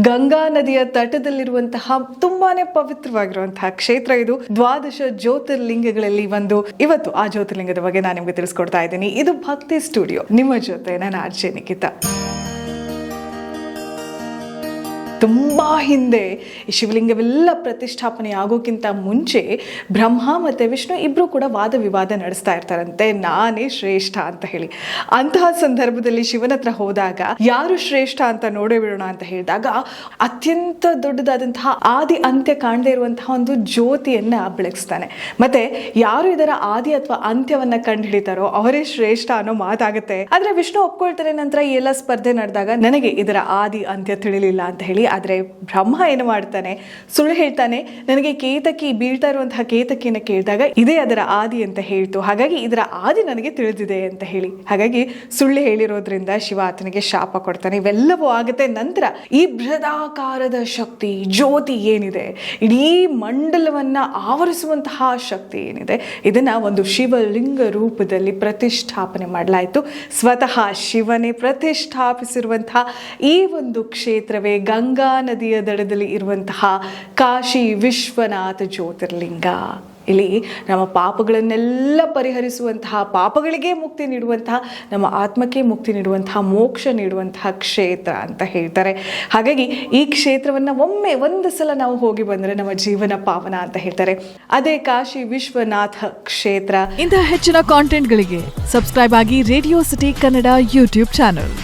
ಗಂಗಾ ನದಿಯ ತಟದಲ್ಲಿರುವಂತಹ ತುಂಬಾನೇ ಪವಿತ್ರವಾಗಿರುವಂತಹ ಕ್ಷೇತ್ರ ಇದು. 12 ಜ್ಯೋತಿರ್ಲಿಂಗಗಳಲ್ಲಿ ಒಂದು. ಇವತ್ತು ಆ ಜ್ಯೋತಿರ್ಲಿಂಗದ ಬಗ್ಗೆ ನಾನು ನಿಮಗೆ ತಿಳಿಸ್ಕೊಡ್ತಾ ಇದ್ದೀನಿ. ಇದು ಭಕ್ತಿ ಸ್ಟುಡಿಯೋ. ನಿಮ್ಮ ಜೊತೆ ನಾನು ಆರ್ಜೆ ನಿಖಿತಾ. ತುಂಬಾ ಹಿಂದೆ ಈ ಶಿವಲಿಂಗವೆಲ್ಲ ಪ್ರತಿಷ್ಠಾಪನೆ ಆಗೋಕ್ಕಿಂತ ಮುಂಚೆ ಬ್ರಹ್ಮ ಮತ್ತು ವಿಷ್ಣು ಇಬ್ಬರು ಕೂಡ ವಾದ ವಿವಾದ ನಡೆಸ್ತಾ ಇರ್ತಾರಂತೆ, ನಾನೇ ಶ್ರೇಷ್ಠ ಅಂತ ಹೇಳಿ. ಅಂತಹ ಸಂದರ್ಭದಲ್ಲಿ ಶಿವನ ಹತ್ರ ಹೋದಾಗ ಯಾರು ಶ್ರೇಷ್ಠ ಅಂತ ನೋಡೇ ಬಿಡೋಣ ಅಂತ ಹೇಳಿದಾಗ ಅತ್ಯಂತ ದೊಡ್ಡದಾದಂತಹ ಆದಿ ಅಂತ್ಯ ಕಾಣದೇ ಇರುವಂತಹ ಒಂದು ಜ್ಯೋತಿಯನ್ನ ಬೆಳಗಿಸ್ತಾನೆ. ಮತ್ತೆ ಯಾರು ಇದರ ಆದಿ ಅಥವಾ ಅಂತ್ಯವನ್ನ ಕಂಡು ಹಿಡಿತಾರೋ ಅವರೇ ಶ್ರೇಷ್ಠ ಅನ್ನೋ ಮಾತಾಗುತ್ತೆ. ಆದ್ರೆ ವಿಷ್ಣು ಒಪ್ಕೊಳ್ತಾರೆ. ನಂತರ ಈ ಎಲ್ಲ ಸ್ಪರ್ಧೆ ನಡೆದಾಗ ನನಗೆ ಇದರ ಆದಿ ಅಂತ್ಯ ತಿಳಿಲಿಲ್ಲ ಅಂತ ಹೇಳಿ. ಆದರೆ ಬ್ರಹ್ಮ ಏನು ಮಾಡ್ತಾನೆ, ಸುಳ್ಳು ಹೇಳ್ತಾನೆ. ನನಗೆ ಕೇತಕಿ ಬೀಳ್ತಾ ಇರುವಂತಹ ಕೇತಕಿಯನ್ನು ಕೇಳಿದಾಗ ಇದೇ ಅದರ ಆದಿ ಅಂತ ಹೇಳ್ತು, ಹಾಗಾಗಿ ಇದರ ಆದಿ ನನಗೆ ತಿಳಿದಿದೆ ಅಂತ ಹೇಳಿ. ಹಾಗಾಗಿ ಸುಳ್ಳು ಹೇಳಿರೋದ್ರಿಂದ ಶಿವ ಆತನಿಗೆ ಶಾಪ ಕೊಡ್ತಾನೆ. ಇವೆಲ್ಲವೂ ಆಗುತ್ತೆ. ನಂತರ ಈ ಬೃಹದಾಕಾರದ ಶಕ್ತಿ ಜ್ಯೋತಿ ಏನಿದೆ, ಇಡೀ ಮಂಡಲವನ್ನ ಆವರಿಸುವಂತಹ ಶಕ್ತಿ ಏನಿದೆ, ಇದನ್ನ ಒಂದು ಶಿವಲಿಂಗ ರೂಪದಲ್ಲಿ ಪ್ರತಿಷ್ಠಾಪನೆ ಮಾಡಲಾಯಿತು. ಸ್ವತಃ ಶಿವನೇ ಪ್ರತಿಷ್ಠಾಪಿಸಿರುವಂತಹ ಈ ಒಂದು ಕ್ಷೇತ್ರವೇ ಗಂಗಾ ನದಿಯ ದಡದಲ್ಲಿ ಇರುವಂತಹ ಕಾಶಿ ವಿಶ್ವನಾಥ ಜ್ಯೋತಿರ್ಲಿಂಗ. ಇಲ್ಲಿ ನಮ್ಮ ಪಾಪಗಳನ್ನೆಲ್ಲ ಪರಿಹರಿಸುವಂತಹ, ಪಾಪಗಳಿಗೆ ಮುಕ್ತಿ ನೀಡುವಂತಹ, ನಮ್ಮ ಆತ್ಮಕ್ಕೆ ಮುಕ್ತಿ ನೀಡುವಂತಹ, ಮೋಕ್ಷ ನೀಡುವಂತಹ ಕ್ಷೇತ್ರ ಅಂತ ಹೇಳ್ತಾರೆ. ಹಾಗಾಗಿ ಈ ಕ್ಷೇತ್ರವನ್ನು ಒಂದು ಸಲ ನಾವು ಹೋಗಿ ಬಂದರೆ ನಮ್ಮ ಜೀವನ ಪಾವನ ಅಂತ ಹೇಳ್ತಾರೆ. ಅದೇ ಕಾಶಿ ವಿಶ್ವನಾಥ ಕ್ಷೇತ್ರ. ಇಂತಹ ಹೆಚ್ಚಿನ ಕಾಂಟೆಂಟ್ಗಳಿಗೆ ಸಬ್ಸ್ಕ್ರೈಬ್ ಆಗಿ radio city Kannada YouTube channel.